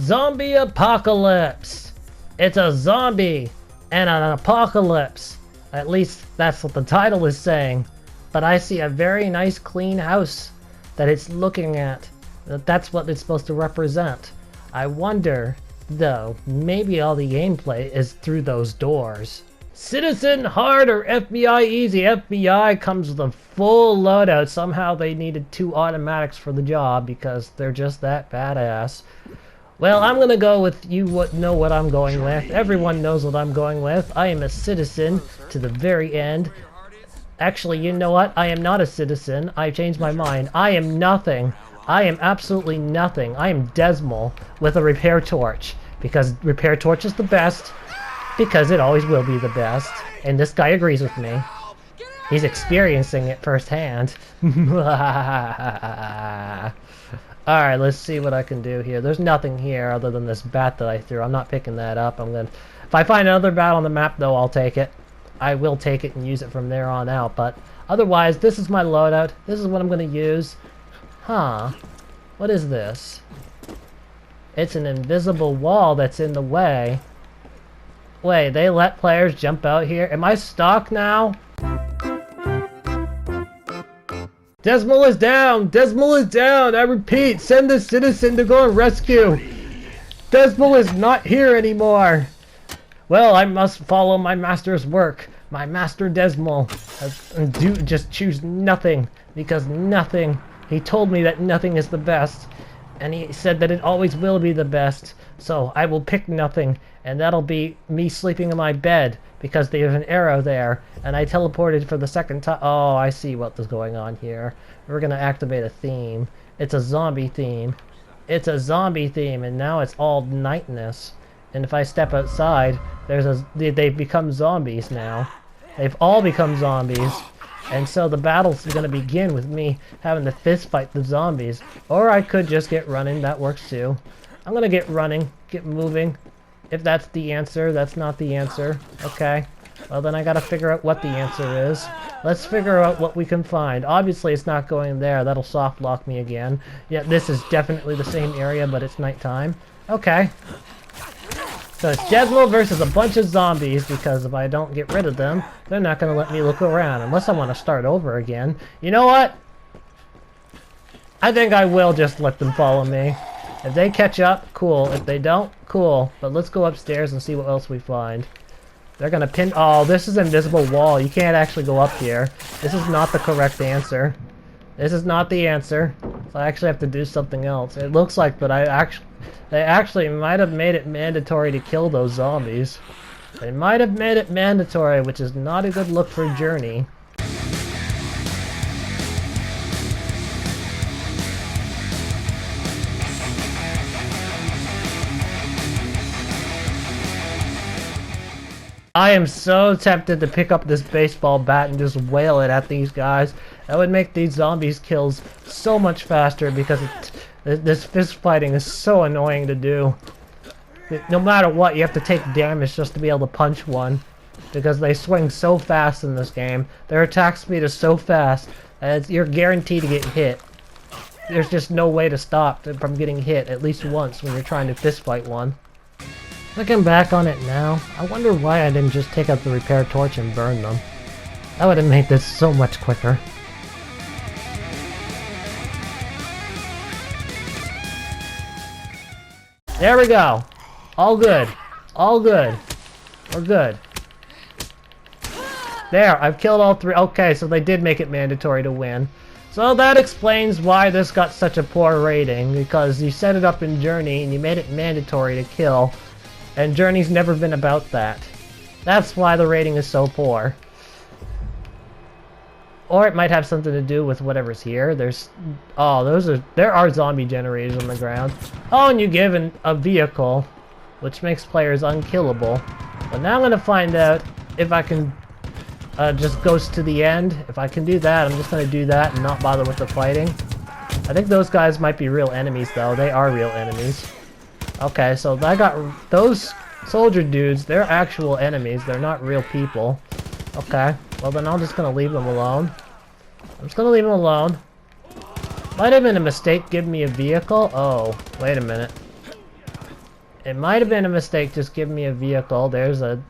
Zombie apocalypse! It's a zombie and an apocalypse. At least that's what the title is saying. But I see a very nice clean house that it's looking at. That's what it's supposed to represent. I wonder, though, maybe all the gameplay is through those doors. Citizen hard or FBI easy? FBI comes with a full loadout. Somehow they needed 2 automatics for the job because they're just that badass. Well, I'm gonna go with you know what I'm going with. Everyone knows what I'm going with. I am a citizen to the very end. Actually, you know what? I am not a citizen. I've changed my mind. I am nothing. I am absolutely nothing. I am Desmal with a repair torch. Because repair torch is the best. Because it always will be the best. And this guy agrees with me. He's experiencing it firsthand. Alright, let's see what I can do here. There's nothing here other than this bat that I threw. I'm not picking that up. If I find another bat on the map, though, I'll take it. I will take it and use it from there on out. But otherwise, this is my loadout. This is what I'm going to use. Huh. What is this? It's an invisible wall that's in the way. Wait, they let players jump out here? Am I stuck now? Desmal is down! Desmal is down! I repeat, send the citizen to go and rescue! Desmal is not here anymore! Well, I must follow my master's work. My master Desmal. Just choose nothing. Because nothing. He told me that nothing is the best. And he said that it always will be the best. So I will pick nothing. And that'll be me sleeping in my bed. Because there's an arrow there. And I teleported for the second time. Oh, I see what is going on here. We're going to activate a theme. It's a zombie theme. It's a zombie theme. And now it's all nightness. And if I step outside, they've become zombies now. They've all become zombies. And so the battle's going to begin with me having to fist fight the zombies. Or I could just get running. That works too. I'm going to get running. Get moving. If that's the answer, that's not the answer. Okay. Well, then I got to figure out what the answer is. Let's figure out what we can find. Obviously, it's not going there. That'll soft lock me again. Yeah, this is definitely the same area, but it's nighttime. Okay. So it's Desmal versus a bunch of zombies, because if I don't get rid of them, they're not going to let me look around, unless I want to start over again. You know what? I think I will just let them follow me. If they catch up, cool. If they don't, cool. But let's go upstairs and see what else we find. They're going to pin... Oh, this is an invisible wall. You can't actually go up here. This is not the correct answer. This is not the answer. So I actually have to do something else. It looks like, but they actually might have made it mandatory to kill those zombies. They might have made it mandatory, which is not a good look for Journey. I am so tempted to pick up this baseball bat and just wail it at these guys. That would make these zombies kills so much faster because this fist fighting is so annoying to do. No matter what, you have to take damage just to be able to punch one. Because they swing so fast in this game. Their attack speed is so fast that you're guaranteed to get hit. There's just no way to stop from getting hit at least once when you're trying to fist fight one. Looking back on it now, I wonder why I didn't just take out the repair torch and burn them. That would have made this so much quicker. There we go. All good. All good. We're good. There, I've killed all 3. Okay, so they did make it mandatory to win. So that explains why this got such a poor rating, because you set it up in Journey and you made it mandatory to kill. And Journey's never been about that. That's why the rating is so poor. Or it might have something to do with whatever's here. There are zombie generators on the ground. Oh, and you give a vehicle, which makes players unkillable. But now I'm going to find out if I can just go to the end. If I can do that, I'm just going to do that and not bother with the fighting. I think those guys might be real enemies, though. They are real enemies. Okay, so I got those soldier dudes. They're actual enemies. They're not real people. Okay, well then I'm just gonna leave them alone. I'm just gonna leave them alone. Might have been a mistake giving me a vehicle. Oh, wait a minute. It might have been a mistake just giving me a vehicle. There's a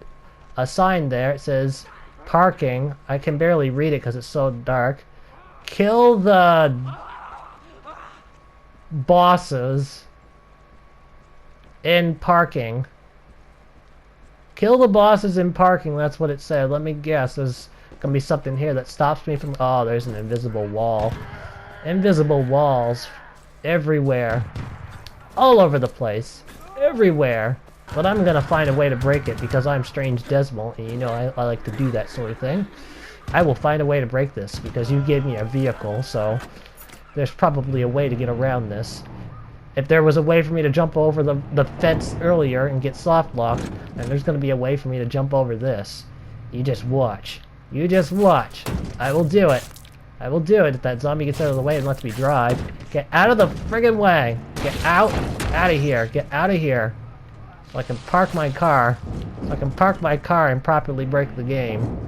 sign there. It says parking. I can barely read it because it's so dark. Kill the bosses in parking. Kill the bosses in parking, that's what it said. Let me guess, there's gonna be something here that stops me from... Oh, there's an invisible wall. Invisible walls everywhere. All over the place. Everywhere. But I'm gonna find a way to break it because I'm Strange Desmal, and you know I like to do that sort of thing. I will find a way to break this because you gave me a vehicle, so there's probably a way to get around this. If there was a way for me to jump over the fence earlier and get soft locked, then there's going to be a way for me to jump over this. You just watch. You just watch. I will do it. I will do it if that zombie gets out of the way and lets me drive. Get out of the friggin' way. Get out. Out of here. Get out of here. So I can park my car. So I can park my car and properly break the game.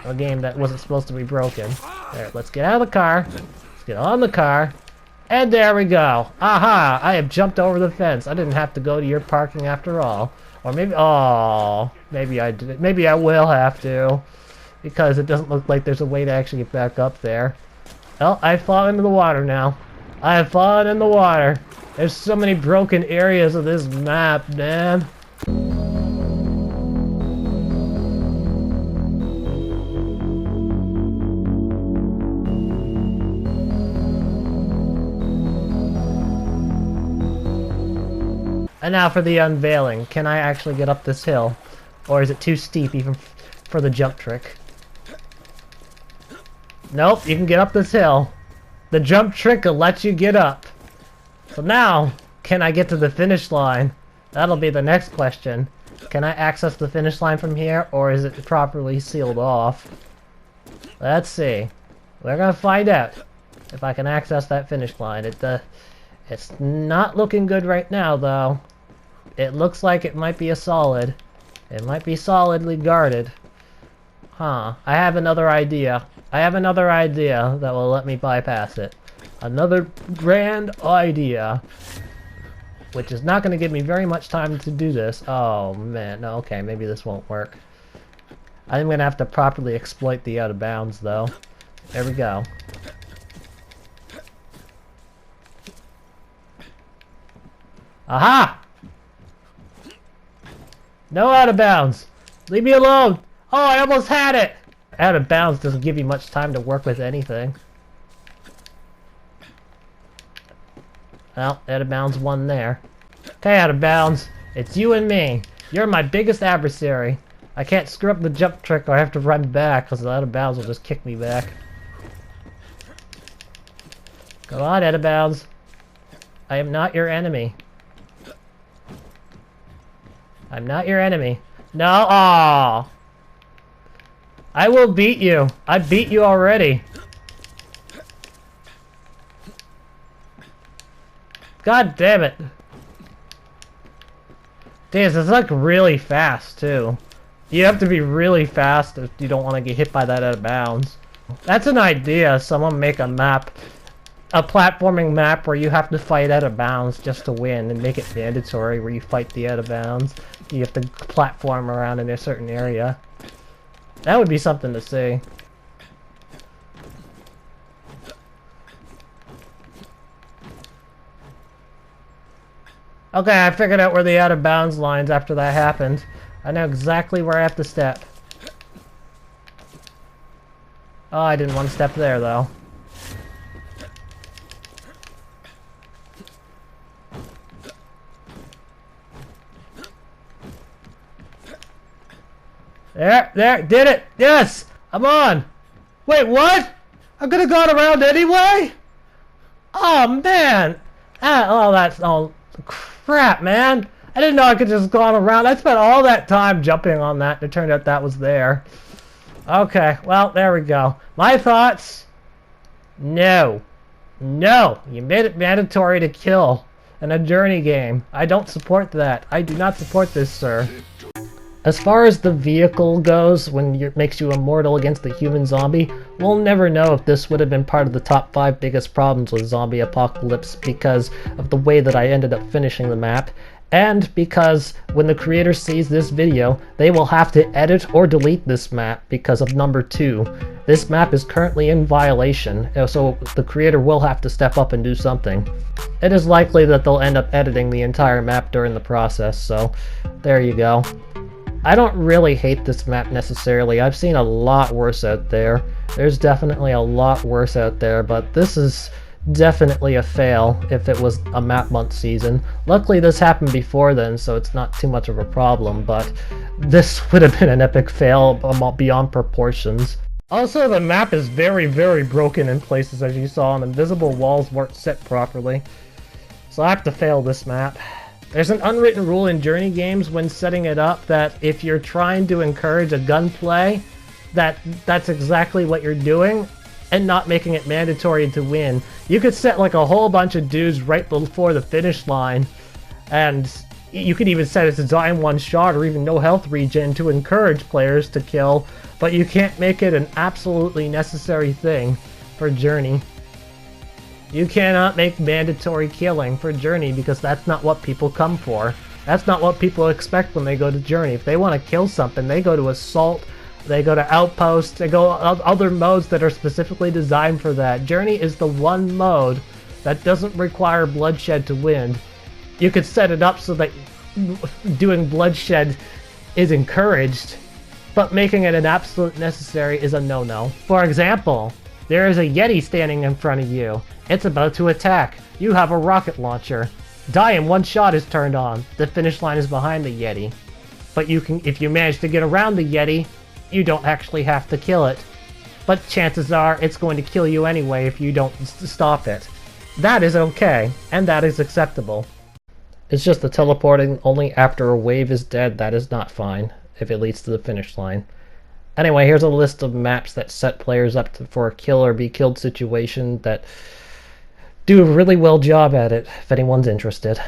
A game that wasn't supposed to be broken. There, let's get out of the car. Let's get on the car. And there we go. Aha! I have jumped over the fence. I didn't have to go to your parking after all. Or maybe... Oh, maybe I did. Maybe I will have to. Because it doesn't look like there's a way to actually get back up there. Well, I've fallen into the water now. I have fallen in the water. There's so many broken areas of this map, man. And now for the unveiling. Can I actually get up this hill? Or is it too steep even for the jump trick? Nope, you can get up this hill. The jump trick will let you get up. So now, can I get to the finish line? That'll be the next question. Can I access the finish line from here, or is it properly sealed off? Let's see. We're gonna find out if I can access that finish line. It's not looking good right now, though. It looks like it might be a solid. It might be solidly guarded. Huh. I have another idea. I have another idea that will let me bypass it. Another grand idea. Which is not going to give me very much time to do this. Oh, man. No, okay, maybe this won't work. I'm going to have to properly exploit the out of bounds, though. There we go. Aha! No out of bounds! Leave me alone! Oh, I almost had it! Out of bounds doesn't give you much time to work with anything. Well, out of bounds won there. Okay, out of bounds. It's you and me. You're my biggest adversary. I can't screw up the jump trick or I have to run back because the out of bounds will just kick me back. Go on, out of bounds. I am not your enemy. I'm not your enemy. No, aw. I will beat you. I beat you already. God damn it. Damn, it's like really fast too. You have to be really fast if you don't want to get hit by that out of bounds. That's an idea. Someone make a map. A platforming map where you have to fight out of bounds just to win and make it mandatory where you fight the out of bounds. You have to platform around in a certain area. That would be something to see. Okay, I figured out where the out of bounds lines after that happened. I know exactly where I have to step. Oh, I didn't want to step there though. There, did it! Yes! I'm on! Wait, what? I could have gone around anyway? Oh, man! That's all crap, man! I didn't know I could just gone around. I spent all that time jumping on that, and it turned out that was there. Okay, well, there we go. My thoughts? No. No! You made it mandatory to kill in a journey game. I don't support that. I do not support this, sir. As far as the vehicle goes, when it makes you immortal against the human zombie, we'll never know if this would have been part of the top 5 biggest problems with Zombie Apocalypse because of the way that I ended up finishing the map, And because when the creator sees this video, they will have to edit or delete this map because of number 2. This map is currently in violation, so the creator will have to step up and do something. It is likely that they'll end up editing the entire map during the process, so there you go. I don't really hate this map necessarily. I've seen a lot worse out there. There's definitely a lot worse out there, but this is definitely a fail if it was a map month season. Luckily this happened before then, so it's not too much of a problem, but this would have been an epic fail beyond proportions. Also, the map is very, very broken in places, as you saw, and invisible walls weren't set properly. So I have to fail this map. There's an unwritten rule in Journey games when setting it up that if you're trying to encourage a gunplay, that's exactly what you're doing, and not making it mandatory to win. You could set like a whole bunch of dudes right before the finish line, and you could even set it to die in one shot or even no health regen to encourage players to kill, but you can't make it an absolutely necessary thing for Journey. You cannot make mandatory killing for Journey because that's not what people come for. That's not what people expect when they go to Journey. If they want to kill something, they go to Assault, they go to Outpost, they go other modes that are specifically designed for that. Journey is the one mode that doesn't require bloodshed to win. You could set it up so that doing bloodshed is encouraged, but making it an absolute necessary is a no-no. For example, there is a Yeti standing in front of you. It's about to attack. You have a rocket launcher. Die in one shot is turned on. The finish line is behind the Yeti. But you can, if you manage to get around the Yeti, you don't actually have to kill it. But chances are it's going to kill you anyway if you don't stop it. That is okay, and that is acceptable. It's just the teleporting only after a wave is dead that is not fine, if it leads to the finish line. Anyway, here's a list of maps that set players up for a kill or be killed situation that do a really well job at it, if anyone's interested.